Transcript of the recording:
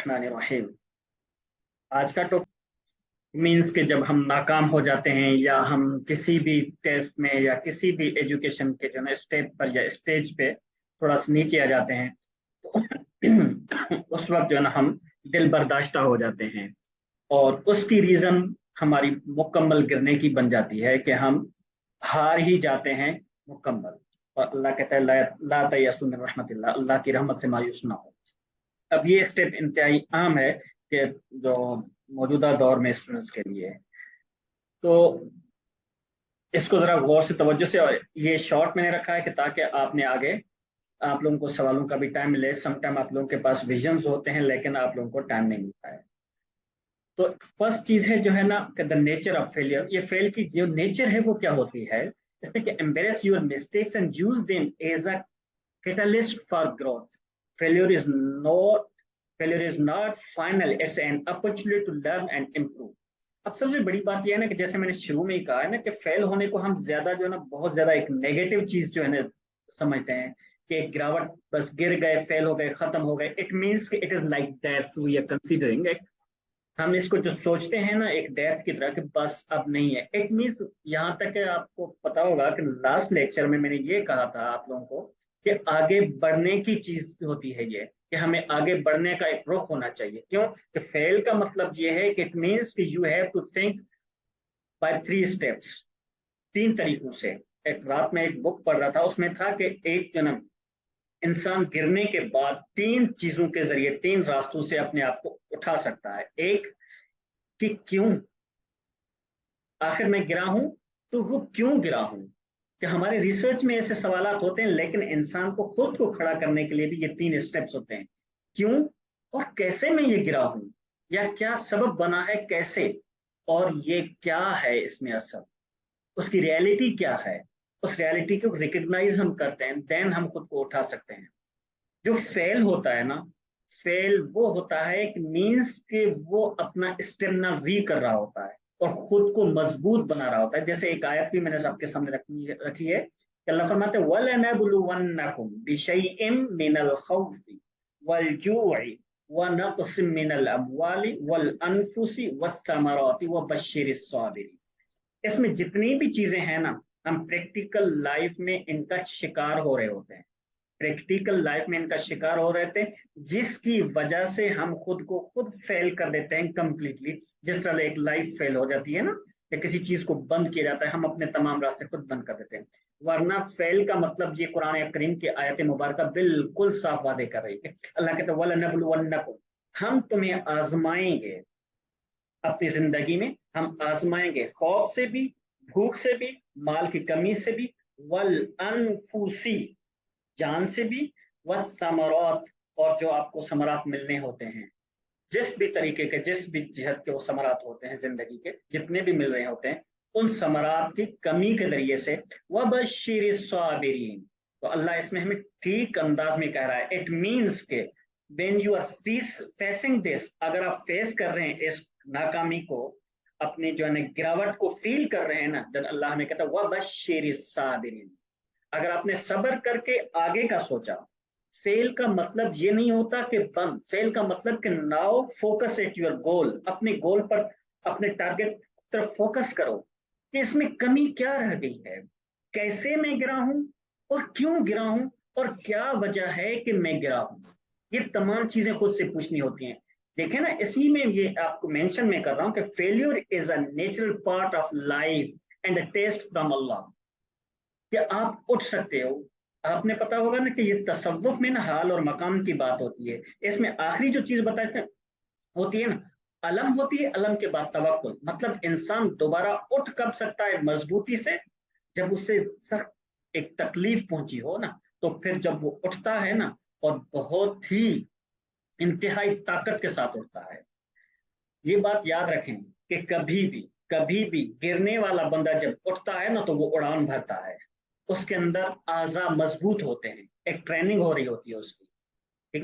बिस्मिल्लाहिर्रहमानिर्रहीम। आज का टॉपिक मीन्स कि जब हम नाकाम हो जाते हैं या हम किसी भी टेस्ट में या किसी भी एजुकेशन के जो है स्टेप पर या स्टेज पे थोड़ा सा नीचे आ जाते हैं तो उस वक्त जो है ना हम दिल बर्दाश्त हो जाते हैं और उसकी रीजन हमारी मुकम्मल गिरने की बन जाती है कि हम हार ही जाते हैं मुकम्मल। और अल्लाह कहता है ला तयस्सु मिन रहमतिल्लाह, अल्लाह की रहमत से मायूस ना हो। अब ये स्टेप इंतहाई आम है कि जो मौजूदा दौर में स्टूडेंट्स के लिए है। तो इसको जरा गौर से तवज्जो से, और ये शॉर्ट मैंने रखा है कि ताकि आपने आगे आप लोगों को सवालों का भी टाइम मिले। समटाइम आप लोगों के पास विजन्स होते हैं लेकिन आप लोगों को टाइम नहीं मिलता है। तो फर्स्ट चीज है जो है ना कि द नेचर ऑफ फेलियर। ये फेल की जो नेचर है वो क्या होती है, इसमें कि embrace your mistakes and use them as a catalyst for growth. Failure is not failure is not final. It's an opportunity to learn and improve. अब सबसे बड़ी बात यह है ना कि जैसे मैंने शुरू में ही कहा है ना कि फेल होने को हम ज्यादा जो है ना बहुत ज्यादा एक नेगेटिव चीज जो है ना समझते हैं कि एक गिरावट, बस गिर गए, फेल हो गए, खत्म हो गए। इट मीन्स कि it is like death we are considering. हम इसको जो सोचते हैं ना एक डेथ की तरह कि बस अब नहीं है। इट मीन्स यहाँ तक कि आपको पता होगा कि लास्ट लेक्चर में मैंने ये कहा था आप लोगों को कि आगे बढ़ने की चीज होती है ये, कि हमें आगे बढ़ने का एक रुख होना चाहिए। क्यों कि फेल का मतलब ये है कि इट मीन्स कि you have to think by three steps, तीन तरीकों से। एक रात में एक बुक पढ़ रहा था, उसमें था कि एक जन्म इंसान गिरने के बाद तीन चीजों के जरिए, तीन रास्तों से अपने आप को उठा सकता है। एक कि क्यों आखिर मैं गिरा हूं, तो वो क्यों गिरा हूं। कि हमारे रिसर्च में ऐसे सवालात होते हैं लेकिन इंसान को खुद को खड़ा करने के लिए भी ये तीन स्टेप्स होते हैं। क्यों, और कैसे मैं ये गिरा हूं, या क्या सबब बना है, कैसे, और ये क्या है इसमें असर, उसकी रियलिटी क्या है। उस रियलिटी को रिकग्नाइज हम करते हैं, देन हम खुद को उठा सकते हैं। जो फेल होता है ना, फेल वो होता है एक मीन्स के वो अपना स्टेमिना वीक कर रहा होता है और खुद को मजबूत बना रहा होता है। जैसे एक आयत भी मैंने सबके सामने रखी है कि अल्लाह फरमाते हैं वलनबलुवन्नकुम बिशैइन मिनल खौफि वल जूइ व नक़सिम मिनल अमवालि वल अनफुसि वस्समराति व बश्शिरिस साबिरीन। इसमें जितनी भी चीजें हैं ना, हम प्रैक्टिकल लाइफ में इनका शिकार हो रहे होते हैं, प्रैक्टिकल लाइफ में इनका शिकार हो रहे थे, जिसकी वजह से हम खुद को खुद फेल कर देते हैं कंप्लीटली। जिस तरह एक लाइफ फेल हो जाती है ना, या किसी चीज को बंद किया जाता है, हम अपने तमाम रास्ते खुद बंद कर देते हैं। वरना फेल का मतलब ये कुरान करीम की आयत मुबारक बिल्कुल साफ वादे कर रही है। अल्लाह कहते हैं वलनबलुवन्नकुम, हम तुम्हें आजमाएंगे अपनी जिंदगी में, हम आजमाएंगे खौफ से भी, भूख से भी, माल की कमी से भी, वल अनफुसी जान से भी, वह समरात और जो आपको समरात मिलने होते हैं, जिस भी तरीके के, जिस भी जिहत के वो समरात होते हैं, जिंदगी के जितने भी मिल रहे होते हैं, उन समरात की कमी के जरिए से वह बशीर साबिरीन। तो अल्लाह इसमें हमें ठीक अंदाज में कह रहा है। इट मीन्स के when you are facing this, अगर आप फेस कर रहे हैं इस नाकामी को, अपने जो है गिरावट को फील कर रहे हैं ना, जब अल्लाह हमें कहता है वह बशीर साबिरीन। अगर आपने सब्र करके आगे का सोचा, फेल का मतलब ये नहीं होता कि बंद, फेल का मतलब कि now focus at your goal, अपने गोल पर, अपने टारगेट तरफ फोकस करो कि इसमें कमी क्या रह गई है, कैसे मैं गिरा हूं और क्यों गिरा हूं और क्या वजह है कि मैं गिरा हूं। ये तमाम चीजें खुद से पूछनी होती हैं। देखें ना, इसी में ये आपको मेंशन में कर रहा हूं कि failure is a natural part of life and a test from Allah, कि आप उठ सकते हो। आपने पता होगा ना कि ये तसव्वुफ में ना हाल और मकाम की बात होती है। इसमें आखिरी जो चीज बताते हैं होती है ना, अलम होती है, अलम के बाद तवक्कुल। मतलब इंसान दोबारा उठ कब सकता है मजबूती से, जब उससे सख्त एक तकलीफ पहुंची हो ना, तो फिर जब वो उठता है ना, और बहुत ही इंतहाई ताकत के साथ उठता है। ये बात याद रखें कि कभी भी गिरने वाला बंदा जब उठता है ना, तो वो उड़ान भरता है, उसके अंदर आजा मजबूत होते हैं, एक ट्रेनिंग हो रही होती है उसकी।